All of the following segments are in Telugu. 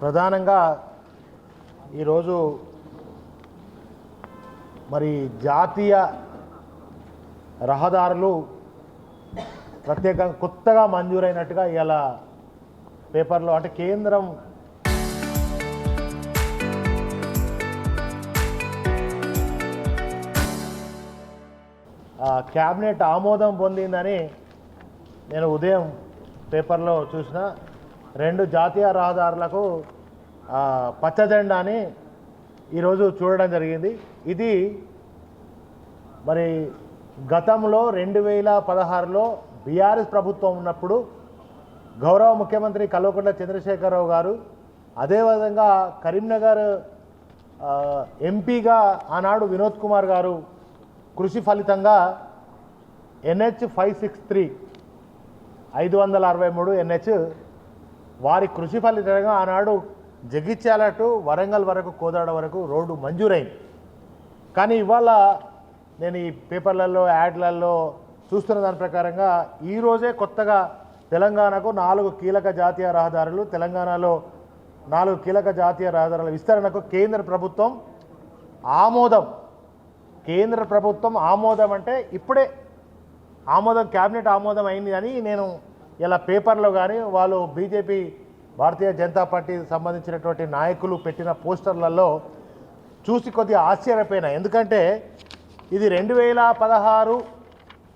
ప్రధానంగా ఈరోజు మరి జాతీయ రహదారులు ప్రత్యేకంగా కొత్తగా మంజూరైనట్టుగా ఇవాళ పేపర్లో అంటే కేంద్రం క్యాబినెట్ ఆమోదం పొందిందని నేను ఉదయం పేపర్లో చూసిన 2 జాతీయ రహదారులకు పచ్చజెండాని ఈరోజు చూడడం జరిగింది. ఇది మరి గతంలో 2016లో బీఆర్ఎస్ ప్రభుత్వం ఉన్నప్పుడు గౌరవ ముఖ్యమంత్రి కల్వకుంట్ల చంద్రశేఖరరావు గారు, అదేవిధంగా కరీంనగర్ ఎంపీగా ఆనాడు వినోద్ కుమార్ గారు కృషి ఫలితంగా NH 563 563 NH వారి కృషి ఫలితంగా ఆనాడు జగిత్యాల టు వరంగల్ వరకు కోదాడ వరకు రోడ్డు మంజూరైంది. కానీ ఇవాళ నేను ఈ పేపర్లలో యాడ్లలో చూస్తున్న దాని ప్రకారంగా ఈరోజే కొత్తగా తెలంగాణకు 4 కీలక జాతీయ రహదారులు, తెలంగాణలో 4 కీలక జాతీయ రహదారుల విస్తరణకు కేంద్ర ప్రభుత్వం ఆమోదం. కేంద్ర ప్రభుత్వం ఆమోదం అంటే ఇప్పుడే ఆమోదం, క్యాబినెట్ ఆమోదం అయింది అని నేను ఇలా పేపర్లో కానీ వాళ్ళు బీజేపీ భారతీయ జనతా పార్టీకి సంబంధించినటువంటి నాయకులు పెట్టిన పోస్టర్లలో చూసి కొద్దిగా ఆశ్చర్యపోయినా. ఎందుకంటే ఇది 2016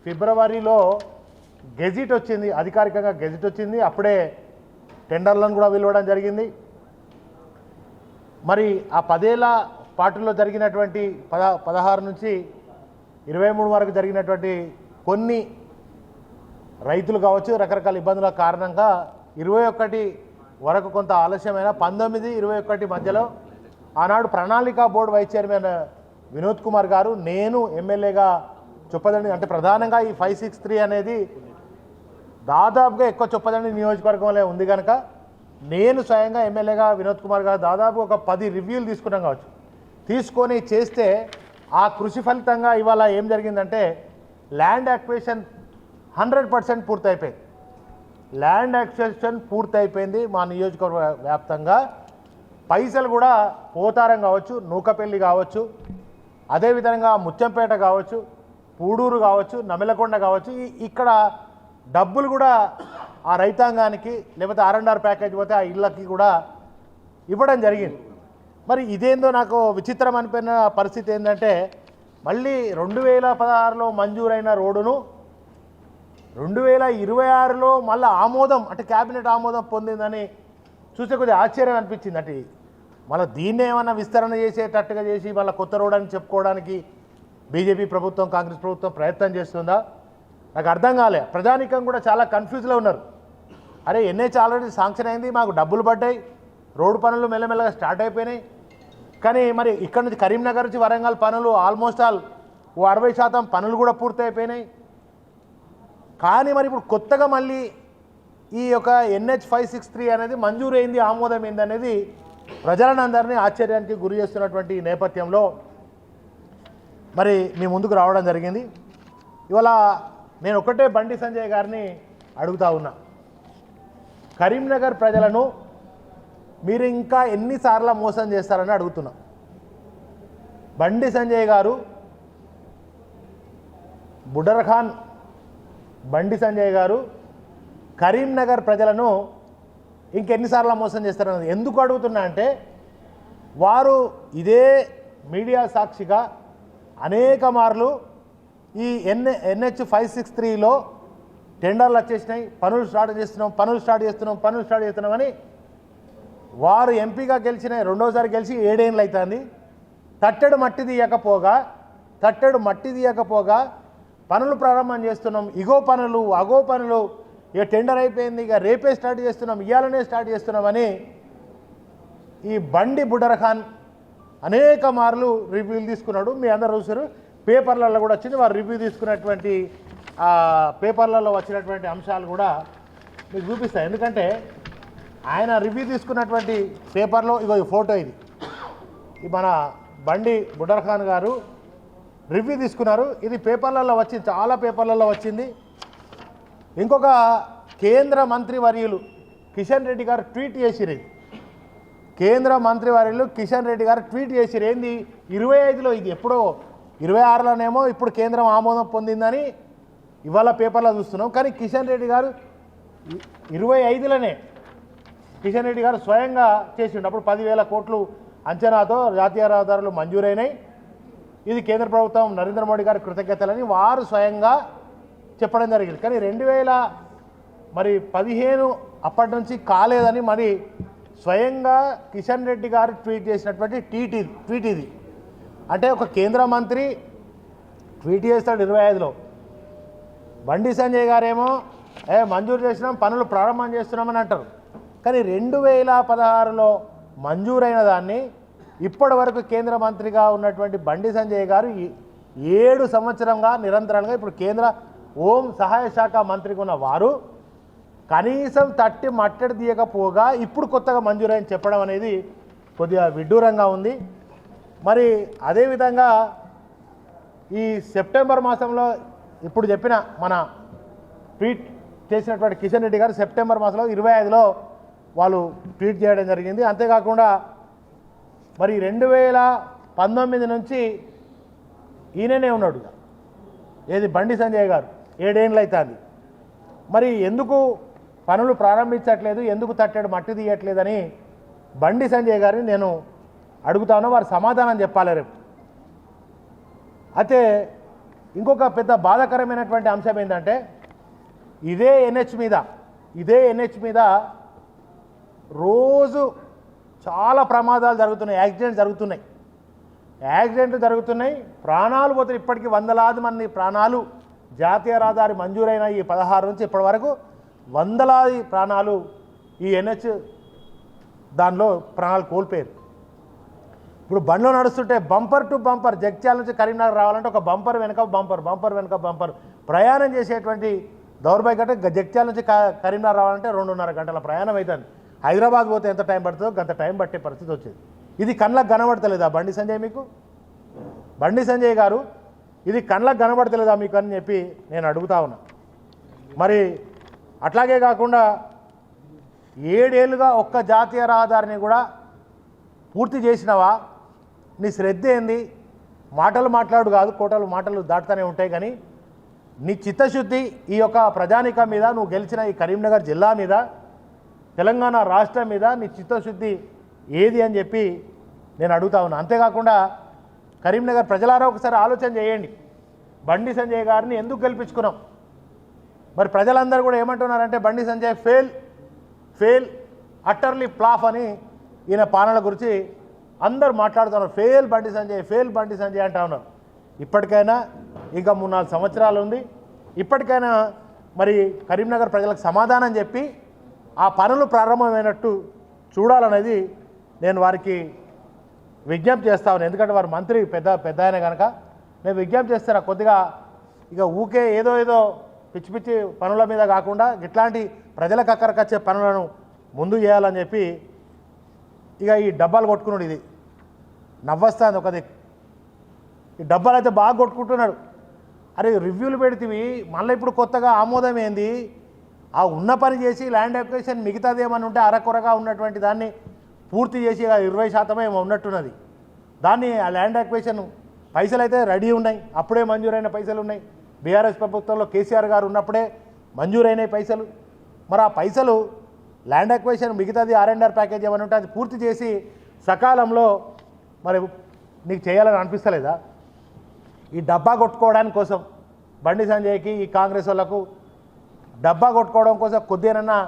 ఫిబ్రవరిలో గెజిట్ వచ్చింది, అధికారికంగా గెజిట్ వచ్చింది. అప్పుడే టెండర్లను కూడా పిలవడం జరిగింది. మరి ఆ 10 ఏళ్ల పాటులో జరిగినటువంటి 16 నుంచి 23 వరకు జరిగినటువంటి కొన్ని రైతులు కావచ్చు రకరకాల ఇబ్బందుల కారణంగా 21 వరకు కొంత ఆలస్యమైన 19, 21 మధ్యలో ఆనాడు ప్రణాళికా board vice chairman Vinod Kumar గారు, నేను ఎమ్మెల్యేగా చొప్పదండి అంటే ప్రధానంగా ఈ 563 అనేది దాదాపుగా ఎక్కువ చొప్పదండి నియోజకవర్గంలో ఉంది కనుక నేను స్వయంగా ఎమ్మెల్యేగా వినోద్ కుమార్ గారు దాదాపు ఒక 10 రివ్యూలు తీసుకున్నాం కావచ్చు. తీసుకొని చేస్తే ఆ కృషి ఫలితంగా ఇవాళ ఏం జరిగిందంటే ల్యాండ్ అక్విజిషన్ 100% పూర్తయిపోయింది. ల్యాండ్ అక్విజిషన్ పూర్తయిపోయింది మా నియోజకవర్గ వ్యాప్తంగా. పైసలు కూడా పోతారం కావచ్చు, నూకపల్లి కావచ్చు, అదేవిధంగా ముచ్చంపేట కావచ్చు, పూడూరు కావచ్చు, నమిలకొండ కావచ్చు, ఇక్కడ డబ్బులు కూడా ఆ రైతాంగానికి లేకపోతే R&R ప్యాకేజ్ పోతే ఆ ఇళ్ళకి కూడా ఇవ్వడం జరిగింది. మరి ఇదేందో నాకు విచిత్రం అనిపోయిన పరిస్థితి ఏంటంటే మళ్ళీ 2016లో మంజూరైన రోడ్డును 2026లో మళ్ళీ ఆమోదం అంటే క్యాబినెట్ ఆమోదం పొందిందని చూసే కొద్దిగా ఆశ్చర్యం అనిపించింది. అంటే మళ్ళీ దీన్నే ఏమన్నా విస్తరణ చేసేటట్టుగా చేసి మళ్ళీ కొత్త రోడ్ అని చెప్పుకోవడానికి బీజేపీ ప్రభుత్వం, కాంగ్రెస్ ప్రభుత్వం ప్రయత్నం చేస్తుందా నాకు అర్థం కాలే. ప్రజానీకం కూడా చాలా కన్ఫ్యూజ్లో ఉన్నారు. అరే NH ఆల్రెడీ శాంక్షన్ అయింది, మాకు డబ్బులు పడ్డాయి, రోడ్డు పనులు మెల్లమెల్లగా స్టార్ట్ అయిపోయినాయి. కానీ మరి ఇక్కడ నుంచి కరీంనగర్ నుంచి వరంగల్ పనులు ఆల్మోస్ట్ ఆల్ 60% పనులు కూడా పూర్తయిపోయినాయి. కానీ మరి ఇప్పుడు కొత్తగా మళ్ళీ ఈ యొక్క NH 563 అనేది మంజూరైంది, ఆమోదమైంది అనేది ప్రజలను అందరినీ ఆశ్చర్యానికి గురి చేస్తున్నటువంటి నేపథ్యంలో మరి మీ ముందుకు రావడం జరిగింది. ఇవాళ నేను ఒకటే బండి సంజయ్ గారిని అడుగుతా ఉన్నా, కరీంనగర్ ప్రజలను మీరు ఇంకా ఎన్నిసార్లు మోసం చేస్తారని అడుగుతున్నా. బండి సంజయ్ గారు, బుడర్ఖాన్ బండి సంజయ్ గారు కరీంనగర్ ప్రజలను ఇంకెన్నిసార్లు మోసం చేస్తారన్నది ఎందుకు అడుగుతున్నా అంటే వారు ఇదే మీడియా సాక్షిగా అనేక మార్లు ఈ NH 563లో టెండర్లు వచ్చేసినాయి, పనులు స్టార్ట్ చేస్తున్నామని వారు ఎంపీగా గెలిచిన రెండోసారి గెలిచి 7 ఏళ్ళు అవుతుంది. తట్టెడు మట్టి తీయకపోగా పనులు ప్రారంభం చేస్తున్నాం, ఇగో పనులు అగో పనులు, ఇక టెండర్ అయిపోయింది, ఇక రేపే స్టార్ట్ చేస్తున్నాం, ఇవాళనే స్టార్ట్ చేస్తున్నామని ఈ బండి బుడర్ఖాన్ అనేక మార్లు రివ్యూలు తీసుకున్నాడు. మీ అందరూ చూసారు, పేపర్లలో కూడా వచ్చింది. వారు రివ్యూ తీసుకున్నటువంటి పేపర్లలో వచ్చినటువంటి అంశాలు కూడా మీకు చూపిస్తాయి. ఎందుకంటే ఆయన రివ్యూ తీసుకున్నటువంటి పేపర్లో ఇగో ఈ ఫోటో, ఇది మన బండి బుడర్ఖాన్ గారు రివ్యూ తీసుకున్నారు. ఇది పేపర్లలో వచ్చింది, చాలా పేపర్లలో వచ్చింది. ఇంకొక కేంద్ర మంత్రి వర్యులు కిషన్ రెడ్డి గారు ట్వీట్ చేసిరు. కేంద్ర మంత్రివర్యులు కిషన్ రెడ్డి గారు ట్వీట్ చేసిరు. ఏంది 25లో, ఇది ఎప్పుడో 26లోనేమో ఇప్పుడు కేంద్రం ఆమోదం పొందిందని ఇవాళ పేపర్లో చూస్తున్నాం. కానీ కిషన్ రెడ్డి గారు 25లోనే కిషన్ రెడ్డి గారు స్వయంగా చేసిండు. అప్పుడు 10,000 కోట్లు అంచనాతో జాతీయ రహదారులు మంజూరైనాయి. ఇది కేంద్ర ప్రభుత్వం నరేంద్ర మోడీ గారి కృతజ్ఞతలని వారు స్వయంగా చెప్పడం జరిగింది. కానీ 2015 అప్పటి నుంచి కాలేదని మరి స్వయంగా కిషన్ రెడ్డి గారు ట్వీట్ చేసినటువంటి ట్వీట్ ఇది. అంటే ఒక కేంద్ర మంత్రి ట్వీట్ చేస్తాడు 25లో. బండి సంజయ్ గారేమో మంజూరు చేసినాం, పనులు ప్రారంభం చేస్తున్నామని అంటారు. కానీ 2016లో మంజూరైన దాన్ని ఇప్పటి వరకు కేంద్ర మంత్రిగా ఉన్నటువంటి బండి సంజయ్ గారు 7 సంవత్సరంగా నిరంతరంగా ఇప్పుడు కేంద్ర హోం సహాయ శాఖ మంత్రిగా ఉన్న వారు కనీసం తట్టి మట్టడి తీయకపోగా ఇప్పుడు కొత్తగా మంజూరైన చెప్పడం అనేది కొద్దిగా విడ్డూరంగా ఉంది. మరి అదేవిధంగా ఈ సెప్టెంబర్ మాసంలో ఇప్పుడు చెప్పిన మన ట్వీట్ చేసినటువంటి కిషన్ రెడ్డి గారు సెప్టెంబర్ మాసంలో 25లో వాళ్ళు ట్వీట్ చేయడం జరిగింది. అంతేకాకుండా మరి 2019 నుంచి ఈయననే ఉన్నాడు, ఏది బండి సంజయ్ గారు 7 ఏళ్ళు అవుతుంది. మరి ఎందుకు పనులు ప్రారంభించట్లేదు, ఎందుకు తట్టాడు మట్టి తీయట్లేదని బండి సంజయ్ గారిని నేను అడుగుతాను. వారు సమాధానం చెప్పాలి రేపు. అయితే ఇంకొక పెద్ద బాధాకరమైనటువంటి అంశం ఏంటంటే ఇదే ఎన్హెచ్ మీద రోజు చాలా ప్రమాదాలు జరుగుతున్నాయి, యాక్సిడెంట్లు జరుగుతున్నాయి, ప్రాణాలు పోతాయి. ఇప్పటికీ వందలాది మంది ప్రాణాలు జాతీయ రహదారి మంజూరైన ఈ 16 నుంచి ఇప్పటి వరకు వందలాది ప్రాణాలు ఈ ఎన్హెచ్ దానిలో ప్రాణాలు కోల్పోయారు. ఇప్పుడు బండ్లో నడుస్తుంటే బంపర్ టు బంపర్ జగిత్యాల నుంచి కరీంనగర్ రావాలంటే ఒక బంపర్ వెనక బంపర్ ప్రయాణం చేసేటువంటి దౌర్భాగ్యం. జగిత్యాల నుంచి కరీంనగర్ రావాలంటే 2.5 గంటల ప్రయాణం అవుతుంది. హైదరాబాద్ పోతే ఎంత టైం పడుతుందో గంట టైం పట్టే పరిస్థితి వచ్చేది. ఇది కళ్ళకు కనబడతలేదా బండి సంజయ్ మీకు? బండి సంజయ్ గారు ఇది కళ్ళకు కనబడతలేదా మీకు అని చెప్పి నేను అడుగుతా ఉన్నా. మరి అట్లాగే కాకుండా 7 ఏళ్ళుగా ఒక్క జాతీయ రహదారిని కూడా పూర్తి చేసినవా? నీ శ్రద్ధ ఏంది? మాటలు కాదు, కోటలు మాటలు దాటుతూనే ఉంటాయి. కానీ నీ చిత్తశుద్ధి ఈ యొక్క ప్రజానికం మీద, నువ్వు గెలిచిన ఈ కరీంనగర్ జిల్లా మీద, తెలంగాణ రాష్ట్రం మీద నీ చిత్తశుద్ధి ఏది అని చెప్పి నేను అడుగుతా ఉన్నా. అంతేకాకుండా కరీంనగర్ ప్రజలారా ఒకసారి ఆలోచన చేయండి, బండి సంజయ్ గారిని ఎందుకు గెలిపించుకున్నాం? మరి ప్రజలందరూ కూడా ఏమంటున్నారంటే Bandi Sanjay fail utterly flop అని ఈయన పాలన గురించి అందరూ మాట్లాడుతున్నారు. ఫెయిల్ బండి సంజయ్ అంటా ఉన్నారు. ఇప్పటికైనా ఇంకా 3-4 సంవత్సరాలు ఉంది. ఇప్పటికైనా మరి కరీంనగర్ ప్రజలకు సమాధానం చెప్పి ఆ పనులు ప్రారంభమైనట్టు చూడాలనేది నేను వారికి విజ్ఞప్తి చేస్తా ఉన్నాను. ఎందుకంటే వారు మంత్రి పెద్ద ఆయన కనుక నేను విజ్ఞప్తి చేస్తాను. కొద్దిగా ఇక ఊకే ఏదో పిచ్చి పనుల మీద కాకుండా ఇట్లాంటి ప్రజలకు అక్కడికొచ్చే పనులను ముందు చేయాలని చెప్పి ఇక ఈ డబ్బాలు కొట్టుకున్నాడు. ఇది నవ్వొస్తుంది ఒకది. ఈ డబ్బాలు అయితే బాగా కొట్టుకుంటున్నాడు. అరే రివ్యూలు పెడితివి, మళ్ళీ ఇప్పుడు కొత్తగా ఆమోదం ఏంది? ఆ ఉన్న పని చేసి ల్యాండ్ అక్విజిషన్ మిగతాది ఏమని ఉంటే అరకొరగా ఉన్నటువంటి దాన్ని పూర్తి చేసి 20% ఏమో ఉన్నట్టున్నది. దాన్ని ఆ ల్యాండ్ అక్విజిషన్ పైసలు అయితే రెడీ ఉన్నాయి, అప్పుడే మంజూరైన పైసలు ఉన్నాయి. బీఆర్ఎస్ ప్రభుత్వంలో కేసీఆర్ గారు ఉన్నప్పుడే మంజూరైన పైసలు. మరి ఆ పైసలు ల్యాండ్ అక్విజిషన్ మిగతాది R&R ప్యాకేజ్ ఏమని ఉంటే అది పూర్తి చేసి సకాలంలో మరి నీకు చేయాలని అనిపిస్తలేదా? ఈ డబ్బా కొట్టుకోవడానికి కోసం బండి సంజయ్కి ఈ కాంగ్రెస్ వాళ్ళకు డబ్బా కొట్టుకోవడం కోసం కొద్దిగా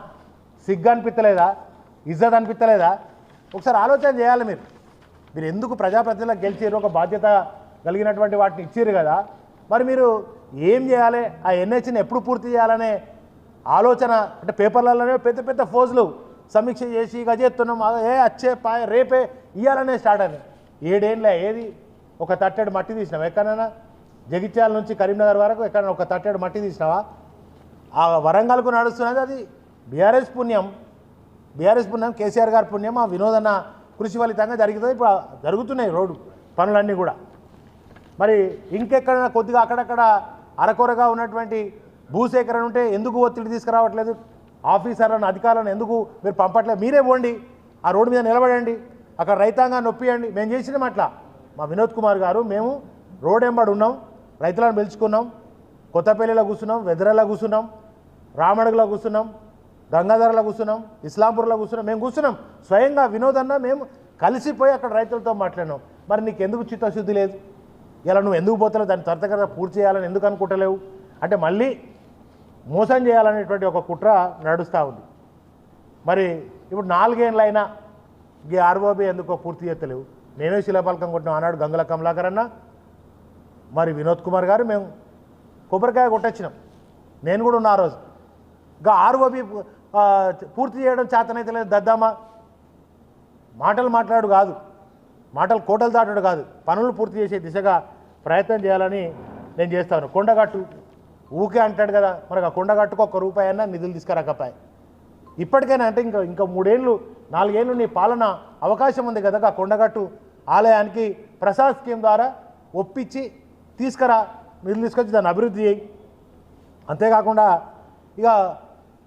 సిగ్గు అనిపించలేదా? ఇజ్జత్ అనిపించలేదా? ఒకసారి ఆలోచన చేయాలి. మీరు ఎందుకు ప్రజాప్రతినిధులకు గెలిచారు? ఒక బాధ్యత కలిగినటువంటి వాటిని ఇచ్చారు కదా. మరి మీరు ఏం చేయాలి? ఆ ఎన్హెచ్ని ఎప్పుడు పూర్తి చేయాలనే ఆలోచన అంటే పేపర్లలోనే పెద్ద ఫోజులు సమీక్ష చేసి ఇక చేస్తున్నాం, అచ్చే రేపే ఇవ్వాలనే స్టార్ట్ అని 7 ఏళ్ళ ఏది ఒక తట్టెడు మట్టి తీసినావా? ఎక్కడైనా జగిత్యాల నుంచి కరీంనగర్ వరకు ఎక్కడైనా ఒక తట్టెడు మట్టి తీసినావా? ఆ వరంగల్కు నడుస్తున్నది అది బీఆర్ఎస్ పుణ్యం, కేసీఆర్ గారి పుణ్యం, ఆ వినోదన్న కృషి ఫలితంగా జరుగుతుంది. ఇప్పుడు జరుగుతున్నాయి రోడ్డు పనులన్నీ కూడా. మరి ఇంకెక్కడైనా కొద్దిగా అక్కడక్కడ అరకొరగా ఉన్నటువంటి భూసేకరణ ఉంటే ఎందుకు ఒత్తిడి తీసుకురావట్లేదు? ఆఫీసర్లను అధికారులను ఎందుకు మీరు పంపట్లేదు? మీరే పోండి, ఆ రోడ్డు మీద నిలబడండి, అక్కడ రైతాంగాన్ని నొప్పియండి. మేము చేసినాం అట్లా. మా వినోద్ కుమార్ గారు మేము రోడ్ ఎంబడి ఉన్నాం, రైతులను పిలుచుకున్నాం, కొత్తపల్లిలో కూర్చున్నాం, వెదరలో కూర్చున్నాం, రామడుగులో కూర్చున్నాం, గంగాధరలో కూర్చున్నాం, ఇస్లాంపూర్లో కూర్చున్నాం. మేము కూర్చున్నాం స్వయంగా వినోద్ అన్న మేము కలిసిపోయి అక్కడ రైతులతో మాట్లాడినాం. మరి నీకు ఎందుకు చిత్తశుద్ధి లేదు? ఇలా నువ్వు ఎందుకు పోతలేవు? దాన్ని త్వరితగతిన పూర్తి చేయాలని ఎందుకు అనుకుంటలేవు అంటే మళ్ళీ మోసం చేయాలనేటువంటి ఒక కుట్ర నడుస్తూ ఉంది. మరి ఇప్పుడు 4 ఏళ్ళైనా ఈ ఆర్ఓబి ఎందుకో పూర్తి చేస్తలేవు. మేమే శిలాపలకం కొట్టినాం అన్నాడు గంగుల కమలాకర్ అన్న, మరి వినోద్ కుమార్ గారు మేము కొబ్బరికాయ కొట్టొచ్చినాం. నేను కూడా ఉన్నా ఆ రోజు. ఇంకా ఆర్ఓబి పూర్తి చేయడం చేతనైతే లేదు. దద్దామా మాటలు మాట్లాడు కాదు, మాటలు కోటలు దాటాడు కాదు, పనులు పూర్తి చేసే దిశగా ప్రయత్నం చేయాలని నేను చేస్తాను. కొండగట్టు ఊకే అంటాడు కదా, మనకు ఆ కొండగట్టుకు ₹1 అయినా నిధులు తీసుకురాకపోయి. ఇప్పటికైనా అంటే ఇంకా 3 ఏళ్ళు 4 ఏళ్ళు నీ పాలన అవకాశం ఉంది కదా, ఆ కొండగట్టు ఆలయానికి ప్రసాద్ స్కీమ్ ద్వారా ఒప్పించి తీసుకురా, నిధులు తీసుకొచ్చి దాన్ని అభివృద్ధి చేయి. అంతేకాకుండా ఇక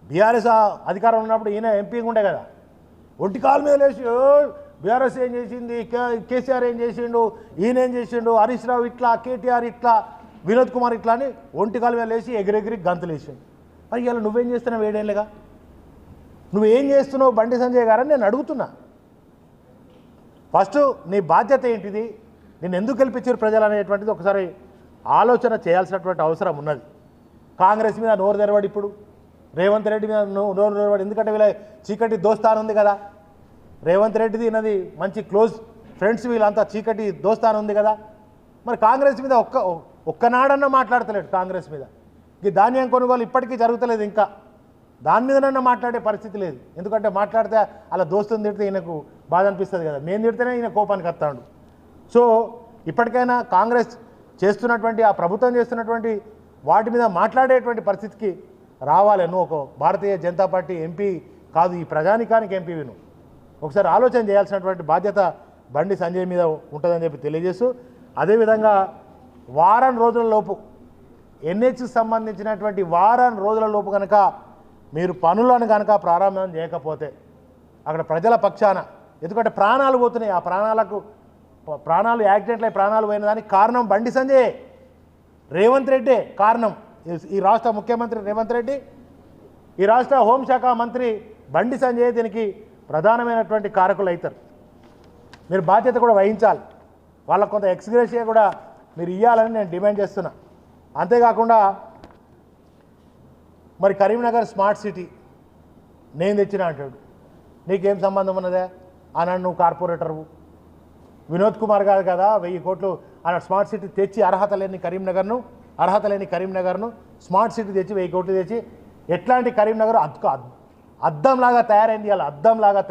బీఆర్ఎస్ అధికారం ఉన్నప్పుడు ఈయన ఎంపీ ఉండే కదా, ఒంటి కాలు మీద లేచి బీఆర్ఎస్ ఏం చేసింది, కేసీఆర్ ఏం చేసిండు, ఈయన ఏం చేసిండు, హరీష్ రావు ఇట్లా, కేటీఆర్ ఇట్లా, వినోద్ కుమార్ ఇట్లా అని ఒంటి కాలు మీద లేచి ఎగిరెగిరి గంతులు వేసిండు. మరి ఇలా నువ్వేం చేస్తున్నావు? 7 ఏళ్ళుగా నువ్వేం చేస్తున్నావు బండి సంజయ్ గారని నేను అడుగుతున్నా. ఫస్ట్ నీ బాధ్యత ఏంటిది, నేను ఎందుకు గెలిపించారు ప్రజలు అనేటువంటిది ఒకసారి ఆలోచన చేయాల్సినటువంటి అవసరం ఉన్నది. కాంగ్రెస్ మీద నోరు తెరవాడు, ఇప్పుడు రేవంత్ రెడ్డి మీద నోరు తెరవాడు. ఎందుకంటే వీళ్ళ చీకటి దోస్తాను ఉంది కదా, రేవంత్ రెడ్డిది ఉన్నది మంచి క్లోజ్ ఫ్రెండ్స్, వీళ్ళంతా చీకటి దోస్తాను ఉంది కదా. మరి కాంగ్రెస్ మీద ఒక్కనాడన్నా మాట్లాడతలేడు. కాంగ్రెస్ మీద ఈ ధాన్యం కొనుగోలు ఇప్పటికీ జరుగుతలేదు, ఇంకా దాని మీదనన్నా మాట్లాడే పరిస్థితి లేదు. ఎందుకంటే మాట్లాడితే అలా దోస్తుని తిడితే ఈయనకు బాధ అనిపిస్తుంది కదా, మేము తిడితేనే ఈయన కోపానికి వస్తాడు. సో ఇప్పటికైనా కాంగ్రెస్ చేస్తున్నటువంటి ఆ ప్రభుత్వం చేస్తున్నటువంటి వాటి మీద మాట్లాడేటువంటి పరిస్థితికి రావాలి. నువ్వు ఒక భారతీయ జనతా పార్టీ ఎంపీ కాదు, ఈ ప్రజానికానికి ఎంపీవి. నువ్వు ఒకసారి ఆలోచన చేయాల్సినటువంటి బాధ్యత బండి సంజయ్ మీద ఉంటుందని చెప్పి తెలియజేస్తూ, అదేవిధంగా వారం రోజుల లోపు ఎన్హెచ్కి సంబంధించినటువంటి వారం రోజుల లోపు కనుక మీరు పనులను కనుక ప్రారంభం చేయకపోతే అక్కడ ప్రజల పక్షాన, ఎందుకంటే ప్రాణాలు పోతున్నాయి, ఆ ప్రాణాలు యాక్సిడెంట్లై ప్రాణాలు పోయిన దానికి కారణం బండి సంజయ్, రేవంత్ రెడ్డే కారణం. ఈ రాష్ట్ర ముఖ్యమంత్రి రేవంత్ రెడ్డి, ఈ రాష్ట్ర హోంశాఖ మంత్రి బండి సంజయ్ దీనికి ప్రధానమైనటువంటి కారకులు అవుతారు. మీరు బాధ్యత కూడా వహించాలి, వాళ్ళకు కొంత ఎక్స్గ్రేషియా కూడా మీరు ఇవ్వాలని నేను డిమాండ్ చేస్తున్నా. అంతేకాకుండా మరి కరీంనగర్ స్మార్ట్ సిటీ నేను తెచ్చిన అంటాడు, నీకేం సంబంధం ఉన్నదే అన్నాడు. నువ్వు కార్పొరేటర్వు, వినోద్ కుమార్ గారు కదా 1000 కోట్లు అన్నాడు. స్మార్ట్ సిటీ తెచ్చి అర్హత లేని కరీంనగర్ను స్మార్ట్ సిటీ తెచ్చి 1000 కోట్లు తెచ్చి ఎట్లాంటి కరీంనగర్ అద్దంలాగా తయారైంది. అలా అద్దంలాగా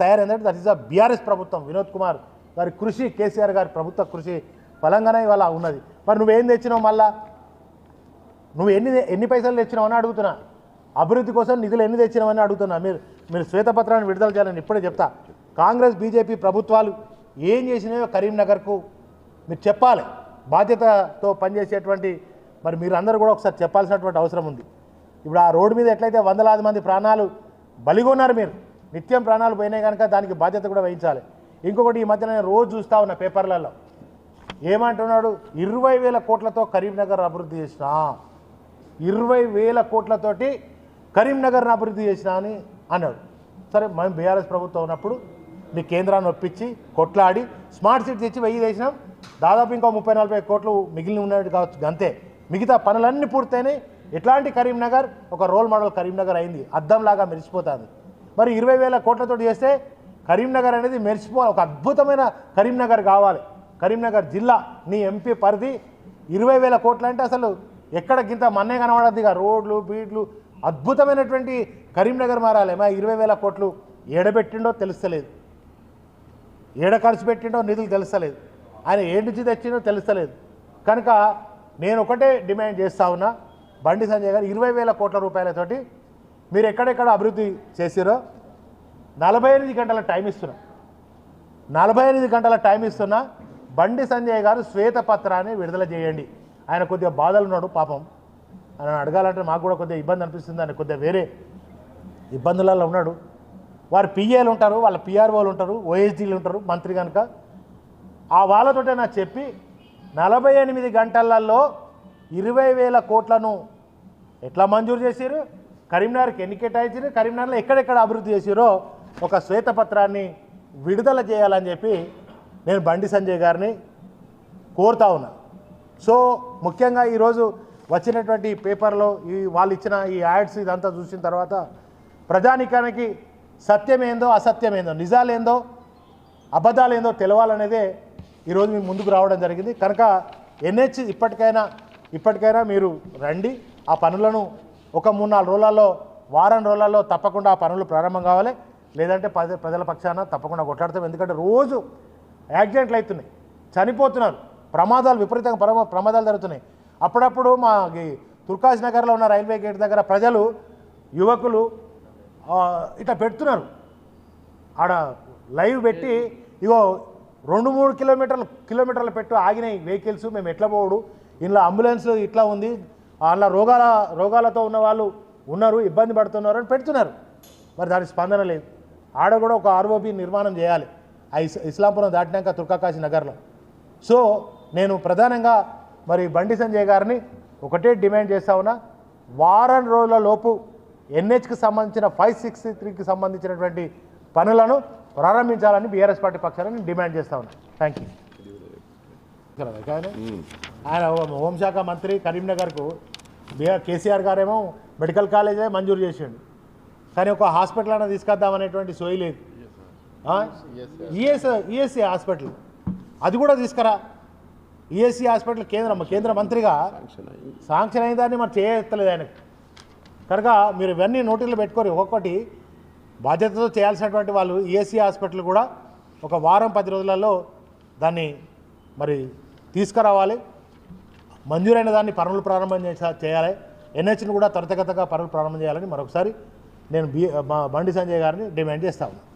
తయారైంది అంటే దట్ ఈస్ అ బీఆర్ఎస్ ప్రభుత్వం, వినోద్ కుమార్ గారి కృషి, కేసీఆర్ గారి ప్రభుత్వ కృషి ఫలంగానే ఇవాళ ఉన్నది. మరి నువ్వేం తెచ్చినావు? మళ్ళా నువ్వు ఎన్ని పైసలు తెచ్చినావని అడుగుతున్నా. అభివృద్ధి కోసం నిధులు ఎన్ని తెచ్చినావని అడుగుతున్నా. మీరు శ్వేతపత్రాన్ని విడుదల చేయాలని ఇప్పుడే చెప్తా. కాంగ్రెస్ బీజేపీ ప్రభుత్వాలు ఏం చేసినాయో కరీంనగర్కు మీరు చెప్పాలి. బాధ్యతతో పనిచేసేటువంటి మరి మీరు అందరూ కూడా ఒకసారి చెప్పాల్సినటువంటి అవసరం ఉంది. ఇప్పుడు ఆ రోడ్డు మీద ఎట్లయితే వందలాది మంది ప్రాణాలు బలిగొన్నారు, మీరు నిత్యం ప్రాణాలు పోయినాయి కనుక దానికి బాధ్యత కూడా వహించాలి. ఇంకొకటి, ఈ మధ్య నేను రోజు చూస్తూ ఉన్నా పేపర్లలో ఏమంటున్నాడు, 20,000 కోట్లతో కరీంనగర్ అభివృద్ధి చేసిన, 20,000 కోట్లతోటి కరీంనగర్ని అభివృద్ధి చేసిన అని అన్నాడు. సరే, మేము బీఆర్ఎస్ ప్రభుత్వం ఉన్నప్పుడు మీ కేంద్రాన్ని ఒప్పించి కొట్లాడి స్మార్ట్ సిటీ తెచ్చి 1000 చేసినాం. దాదాపు ఇంకో 30-40 కోట్లు మిగిలిన ఉన్నట్టు కావచ్చు, అంతే. మిగతా పనులన్నీ పూర్తయినాయి. ఎట్లాంటి కరీంనగర్ ఒక రోల్ మోడల్ కరీంనగర్ అయింది, అద్దంలాగా మెరిసిపోతుంది. మరి 20,000 కోట్లతో చేస్తే కరీంనగర్ అనేది ఒక అద్భుతమైన కరీంనగర్ కావాలి. కరీంనగర్ జిల్లా నీ ఎంపీ పరిధి 20,000 కోట్లు అంటే అసలు ఎక్కడ గింత మన్నే కనబడద్దిగా, రోడ్లు బీడ్లు అద్భుతమైనటువంటి కరీంనగర్ మారాలి. మా 20,000 కోట్లు ఏడబెట్టిండో తెలుస్తలేదు, ఏడ ఖర్చు పెట్టిండో నిధులు తెలుస్తలేదు, ఆయన ఏ నుంచి తెచ్చిండో తెలుస్తలేదు. కనుక నేను ఒకటే డిమాండ్ చేస్తా ఉన్నా, బండి సంజయ్ గారు 20,000 కోట్ల రూపాయలతోటి మీరు ఎక్కడెక్కడ అభివృద్ధి చేసిరో 48 గంటల టైం ఇస్తున్నా, 48 గంటల టైం ఇస్తున్నా. బండి సంజయ్ గారు శ్వేతపత్రాన్ని విడుదల చేయండి. ఆయన కొద్దిగా బాధలు ఉన్నాడు పాపం, ఆయన అడగాలంటే మాకు కూడా కొద్దిగా ఇబ్బంది అనిపిస్తుంది, ఆయన కొద్దిగా వేరే ఇబ్బందులలో ఉన్నాడు. వారు పిఏలు ఉంటారు, వాళ్ళ పిఆర్ఓలు ఉంటారు, ఓఎస్డీలు ఉంటారు, మంత్రి కనుక ఆ వాళ్ళతోటే నాకు చెప్పి 48 గంటలలో 20,000 కోట్లను ఎట్లా మంజూరు చేశారు, కరీంనగర్కి ఎన్ని కేటాయించారు, కరీంనగర్లో ఎక్కడెక్కడ అభివృద్ధి చేశారో ఒక శ్వేతపత్రాన్ని విడుదల చేయాలని చెప్పి నేను బండి సంజయ్ గారిని కోరుతా ఉన్నా. సో ముఖ్యంగా ఈరోజు వచ్చినటువంటి పేపర్లో వాళ్ళు ఇచ్చిన ఈ యాడ్స్ ఇదంతా చూసిన తర్వాత ప్రజానికానికి సత్యమేందో అసత్యమేందో, నిజాలేందో అబద్ధాలేందో తెలవాలనేదే ఈరోజు మీ ముందుకు రావడం జరిగింది. కనుక ఎన్హెచ్ ఇప్పటికైనా మీరు రండి, ఆ పనులను ఒక 3-4 రోజులలో, వారం రోజులలో తప్పకుండా ఆ పనులు ప్రారంభం కావాలి. లేదంటే ప్రజల పక్షాన తప్పకుండా కొట్లాడతాం. ఎందుకంటే రోజు యాక్సిడెంట్లు అవుతున్నాయి, చనిపోతున్నారు, ప్రమాదాలు విపరీతంగా ప్రమాదాలు జరుగుతున్నాయి. అప్పుడప్పుడు మా తుర్కాష్ నగర్లో ఉన్న రైల్వే గేట్ దగ్గర ప్రజలు, యువకులు ఇట్లా పెడుతున్నారు, ఆడ లైవ్ పెట్టి ఇగో 2-3 కిలోమీటర్లు పెట్టు ఆగినాయి వెహికల్స్, మేము ఎట్లా పోవడు, ఇంట్లో అంబులెన్స్ ఇట్లా ఉంది, అలా రోగాలతో ఉన్న వాళ్ళు ఉన్నారు, ఇబ్బంది పడుతున్నారు అని పెడుతున్నారు. మరి దానికి స్పందన లేదు. ఆడ కూడా ఒక ఆర్ఓబి నిర్మాణం చేయాలి ఆ ఇస్లాంపురం దాటినాక తుర్కాకాశీ నగర్లో. సో నేను ప్రధానంగా మరి బండి సంజయ్ గారిని ఒకటే డిమాండ్ చేస్తా ఉన్నా, వారం రోజుల లోపు ఎన్హెచ్కి సంబంధించిన 563కి సంబంధించినటువంటి పనులను ప్రారంభించాలని బీఆర్ఎస్ పార్టీ పక్షాన్ని డిమాండ్ చేస్తా ఉన్నా. Thank you. ఆయన హోంశాఖ మంత్రి కరీంనగర్కు కేసీఆర్ గారేమో మెడికల్ కాలేజే మంజూరు చేసిండు, కానీ ఒక హాస్పిటల్ అయినా తీసుకొద్దామనేటువంటి సోయి లేదు. ఈఎస్సీ హాస్పిటల్ అది కూడా తీసుకురా. ఈఎస్సీ హాస్పిటల్ కేంద్ర మంత్రిగా శాంక్షన్ అయిన దాన్ని మరి చేయలేదు ఆయనకు. కనుక మీరు ఇవన్నీ నోటీసులు పెట్టుకోరు. ఒక్కొక్కటి బాధ్యతతో చేయాల్సినటువంటి వాళ్ళు ఈఎస్సీ హాస్పిటల్ కూడా ఒక వారం 10 రోజులలో దాన్ని మరి తీసుకురావాలి. మంజూరైన దాన్ని పనులు ప్రారంభం చేయాలి. ఎన్హెచ్ని కూడా త్వరితగతంగా పనులు ప్రారంభం చేయాలని మరొకసారి నేను బండి సంజయ్ గారిని డిమాండ్ చేస్తా ఉన్నాను.